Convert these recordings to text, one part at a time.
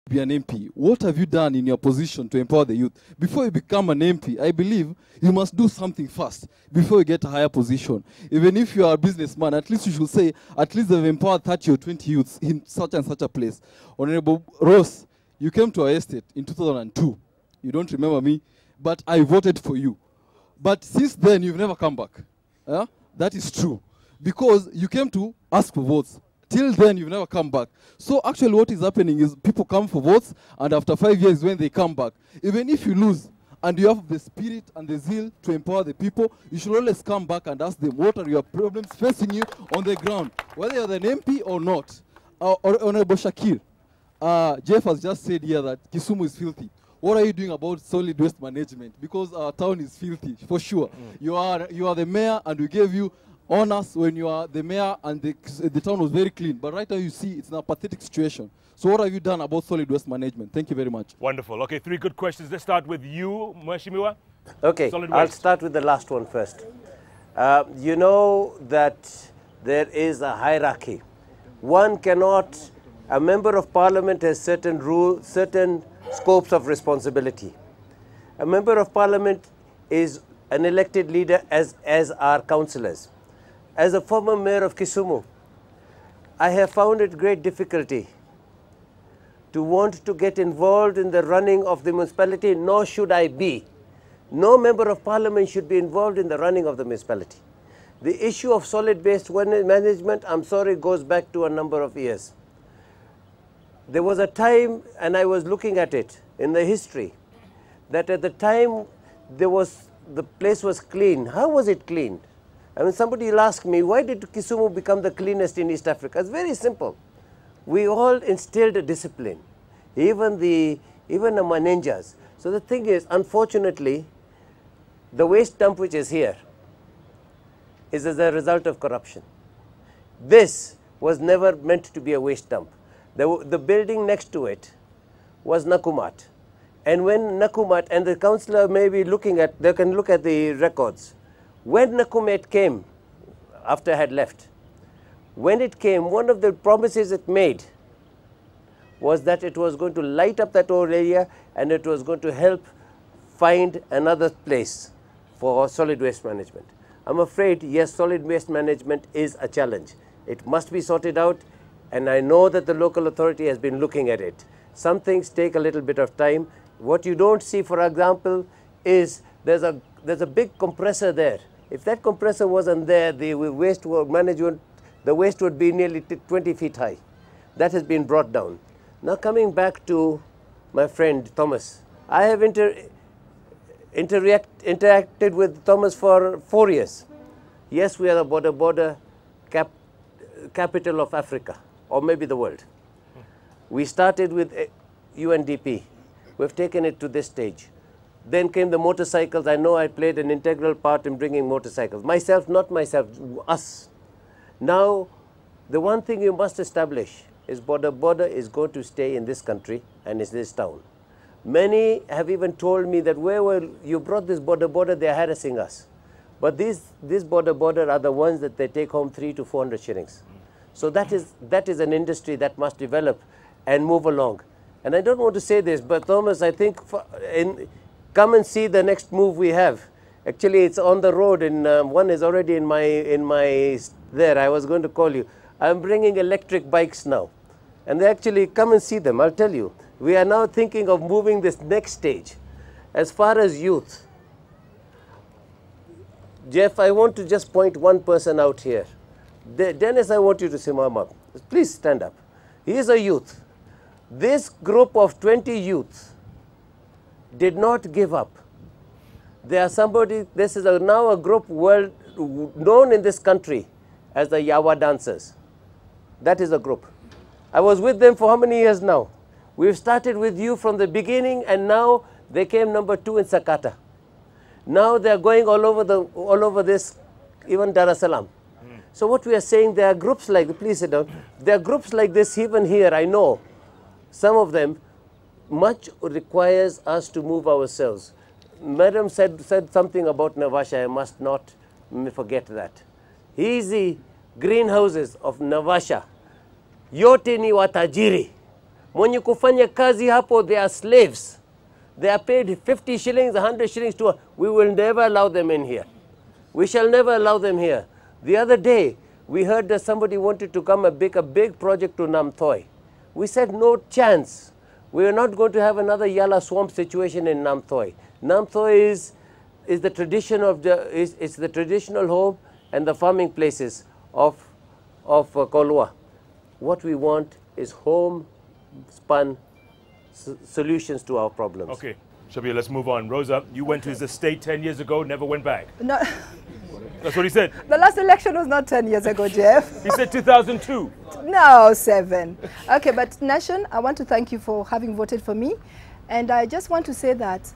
be an MP. What have you done in your position to empower the youth? Before you become an MP, I believe you must do something first before you get a higher position. Even if you are a businessman, at least you should say, at least they've empowered 30 or 20 youths in such and such a place. Honorable Ross, you came to our estate in 2002. You don't remember me, but I voted for you. But since then, you've never come back. That is true. Because you came to ask for votes. Till then, you've never come back. So actually what is happening is people come for votes, and after 5 years when they come back, even if you lose, and you have the spirit and the zeal to empower the people, you should always come back and ask them, what are your problems facing you on the ground, whether you're an MP or not. Honorable Shakir, Jeff has just said here that Kisumu is filthy. What are you doing about solid waste management? Because our town is filthy, for sure. You are the mayor, and we gave you honors when you are the mayor, and the town was very clean. But right now you see it's in a pathetic situation. So what have you done about solid waste management? Thank you very much. Wonderful. Okay, 3 good questions. Let's start with you, Mheshimiwa. Okay, I'll start with the last one first. You know that there is a hierarchy. One cannot, a member of parliament has certain rules, certain scopes of responsibility. A member of parliament is an elected leader as are councillors. As a former mayor of Kisumu, I have found it great difficulty to want to get involved in the running of the municipality, nor should I be. No member of parliament should be involved in the running of the municipality. The issue of solid waste management, I'm sorry, goes back to a number of years. There was a time, and I was looking at it in the history, that at the time the place was clean. How was it cleaned? I mean, somebody will ask me, why did Kisumu become the cleanest in East Africa? It's very simple. We all instilled a discipline, even the Manenjas. So the thing is, unfortunately, the waste dump which is here is as a result of corruption. This was never meant to be a waste dump. The building next to it was Nakumat. And when Nakumat, and the councillor may be looking at, they can look at the records. When Nakumat came, after I had left, when it came, one of the promises it made was that it was going to light up that whole area, and it was going to help find another place for solid waste management. I'm afraid, yes, solid waste management is a challenge. It must be sorted out, and I know that the local authority has been looking at it. Some things take a little bit of time. What you don't see, for example, is there's a big compressor there. If that compressor wasn't there, the waste management, the waste would be nearly 20 feet high. That has been brought down. Now coming back to my friend Thomas, I have interacted with Thomas for 4 years. Yes, we are the border capital of Africa, or maybe the world. We started with UNDP. We've taken it to this stage. Then came the motorcycles. I know I played an integral part in bringing motorcycles. Myself, not myself, us. Now, the one thing you must establish is border is going to stay in this country and in this town. Many have even told me that where you brought this border, they are harassing us. But these border are the ones that they take home 300 to 400 shillings. So that is an industry that must develop and move along. And I don't want to say this, but Thomas, I think come and see the next move we have. Actually, it's on the road, and one is already in my there. I was going to call you. I'm bringing electric bikes now, and they actually come and see them. I'll tell you, we are now thinking of moving this next stage. As far as youth, Jeff, I want to just point one person out here. Dennis, I want you to say, Mama, please stand up. He is a youth. This group of 20 youth did not give up. They are this is now a group known in this country as the Yawa dancers. That is a group. I was with them for how many years now? We've started with you from the beginning, and now they came number 2 in Sakata. Now they are going all over this, even Dar es Salaam. So what we are saying, there are groups like, please sit down, there are groups like this even here, I know. Some of them, much requires us to move ourselves. Madam said something about Navasha, I must not forget that. Hizi greenhouses of Navasha, yote ni watajiri, Mwenye kufanya kazi hapo, they are slaves. They are paid 50 shillings, 100 shillings to. We will never allow them in here. We shall never allow them here. The other day, we heard that somebody wanted to come and make a big project to Namthoi. We said no chance. We are not going to have another Yala swamp situation in Namthoi. Namthoi is the tradition of it's the traditional home and the farming places of Kolwa. What we want is homespun solutions to our problems. Okay, Shabir, let's move on. Rosa, you went to his estate 10 years ago, never went back. No. That's what he said. The last election was not 10 years ago, Jeff. He said 2002. No, 7. Okay, but Nation, I want to thank you for having voted for me. And I just want to say that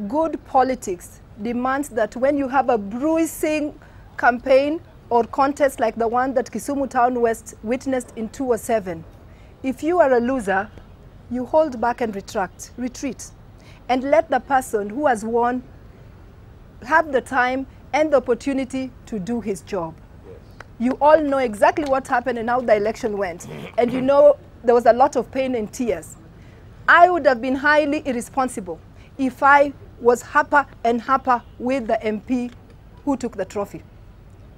good politics demands that when you have a bruising campaign or contest like the one that Kisumu Town West witnessed in 2007, if you are a loser, you hold back and retreat, and let the person who has won have the time and the opportunity to do his job. Yes. You all know exactly what happened and how the election went. And you know there was a lot of pain and tears. I would have been highly irresponsible if I was happier and happier with the MP who took the trophy.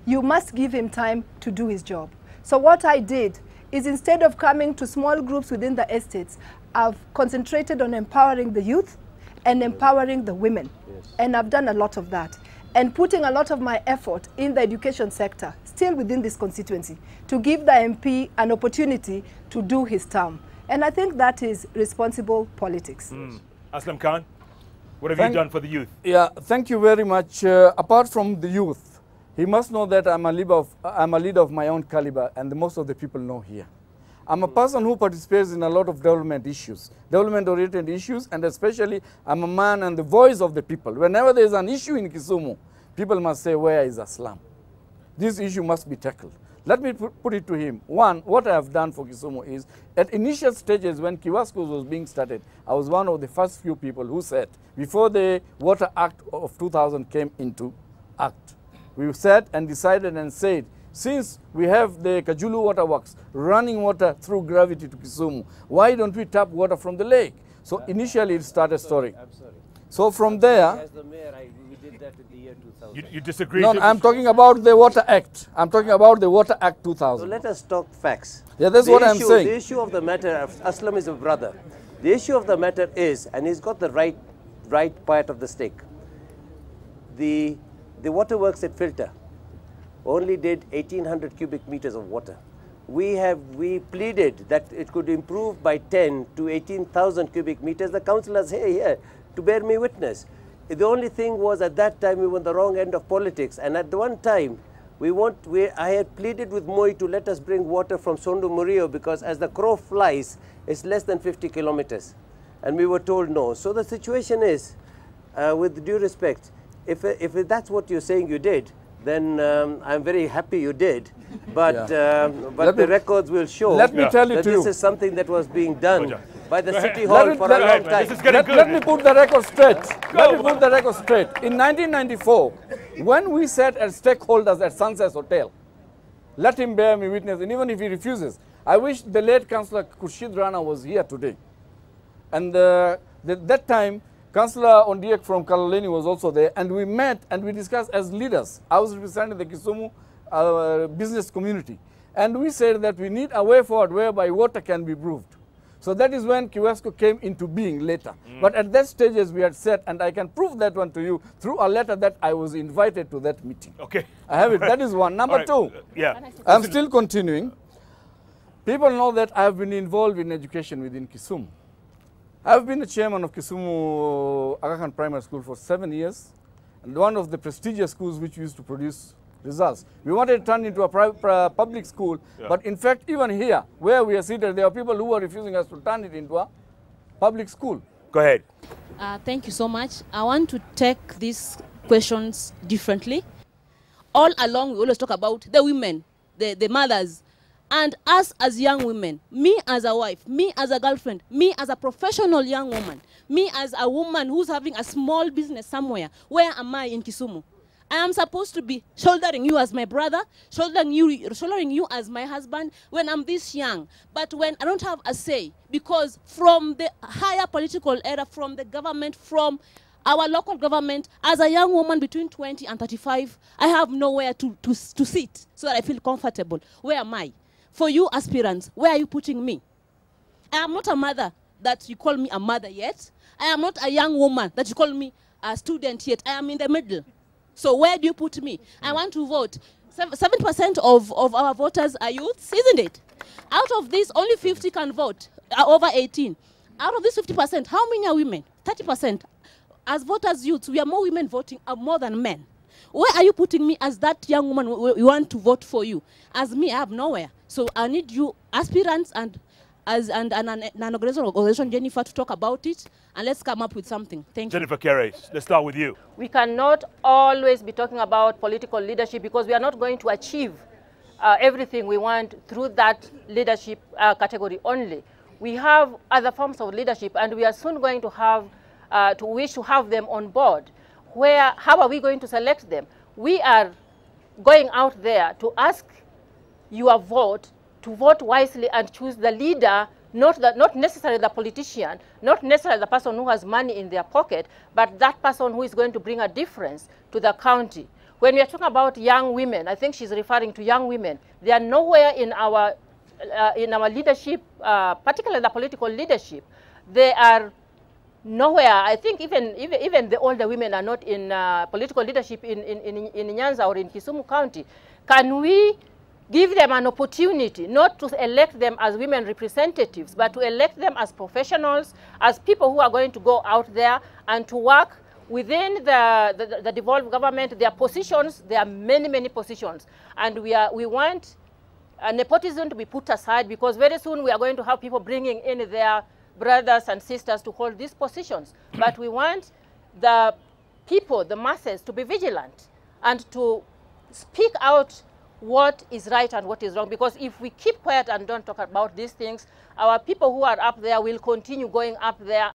You must give him time to do his job. So what I did is, instead of coming to small groups within the estates, I've concentrated on empowering the youth and empowering the women. Yes. And I've done a lot of that. And putting a lot of my effort in the education sector, still within this constituency, to give the MP an opportunity to do his term. And I think that is responsible politics. Aslam Khan, what have you done for the youth? Yeah, thank you very much. Apart from the youth, he must know that I'm a leader of my own caliber, and most of the people know here. I'm a person who participates in a lot of development issues, development-oriented issues, and especially I'm a man and the voice of the people. Whenever there's an issue in Kisumu, people must say, where is Aslam? This issue must be tackled. Let me put it to him. One, what I have done for Kisumu is, at initial stages when Kiwasco was being started, I was one of the first few people who said, before the Water Act of 2000 came into act, we sat and decided and said, since we have the Kajulu Waterworks running water through gravity to Kisumu, why don't we tap water from the lake? So initially it started storing. I'm sorry. So from there... As the mayor, we did that in the year 2000. You disagree? No, I'm talking about the Water Act. I'm talking about the Water Act 2000. So let us talk facts. Yeah, that's what I'm saying. The issue of the matter, Aslam is a brother. The issue of the matter is, and he's got the right part of the stake, the waterworks at Filter only did 1,800 cubic meters of water. We pleaded that it could improve by 10 to 18,000 cubic meters. The councillors here to bear me witness. The only thing was, at that time we were on the wrong end of politics, and at the one time I had pleaded with Moi to let us bring water from Sondu Murio, because as the crow flies, it's less than 50 kilometers, and we were told no. So the situation is, with due respect, if that's what you're saying you did, then I'm very happy you did, but the records will show that this is something that was being done by the City Hall for a long time. Let me put the record straight. Let me put the record straight. In 1994, when we sat as stakeholders at Sunset Hotel, let him bear me witness, and even if he refuses, I wish the late Councillor Khurshid Rana was here today. And that time, Councillor Ondiek from Kaloleni was also there, and we met and we discussed as leaders. I was representing the Kisumu business community, and we said that we need a way forward whereby water can be improved. So that is when Kiwasco came into being later. But at that stages we had said, and I can prove that one to you through a letter that I was invited to that meeting. Okay. I have it. That is one. Number two, I'm still continuing. People know that I have been involved in education within Kisumu. I have been the chairman of Kisumu Aga Khan Primary School for 7 years, and one of the prestigious schools which used to produce results. We wanted to turn into a public school, but in fact, even here, where we are seated, there are people who are refusing us to turn it into a public school. Go ahead. Thank you so much. I want to take these questions differently. All along, we always talk about the women, the mothers, and us as young women, me as a wife, me as a girlfriend, me as a professional young woman, me as a woman who's having a small business somewhere. Where am I in Kisumu? I am supposed to be shouldering you as my brother, shouldering you as my husband when I'm this young. But when I don't have a say, because from the higher political era, from the government, from our local government, as a young woman between 20 and 35, I have nowhere to sit so that I feel comfortable. Where am I? For you aspirants, where are you putting me? I am not a mother that you call me a mother yet. I am not a young woman that you call me a student yet. I am in the middle. So where do you put me? I want to vote. 7% of our voters are youths, isn't it? Out of this, only 50 can vote, over 18. Out of this 50%, how many are women? 30%. As voters, youths, we are more women voting more than men. Where are you putting me as that young woman we want to vote for you? As me, I have nowhere. So I need you aspirants and an organization, Jennifer, to talk about it, and let's come up with something. Thank you. Jennifer Kerry, let's start with you. We cannot always be talking about political leadership because we are not going to achieve everything we want through that leadership category only. We have other forms of leadership, and we are soon going to have wish to have them on board. How are we going to select them? We are going out there to ask your vote, to vote wisely and choose the leader, not necessarily the politician, not necessarily the person who has money in their pocket, but that person who is going to bring a difference to the county. When we are talking about young women, I think she's referring to young women. They are nowhere in our leadership, particularly the political leadership. They are nowhere. I think even the older women are not in political leadership in Nyanza or in Kisumu County. Can we give them an opportunity not to elect them as women representatives, but to elect them as professionals, as people who are going to go out there and to work within the devolved government? Their positions, there are many, many positions. And we want nepotism to be put aside, because very soon we are going to have people bringing in their brothers and sisters to hold these positions. But we want the people, the masses, to be vigilant and to speak out what is right and what is wrong. Because if we keep quiet and don't talk about these things, our people who are up there will continue going up there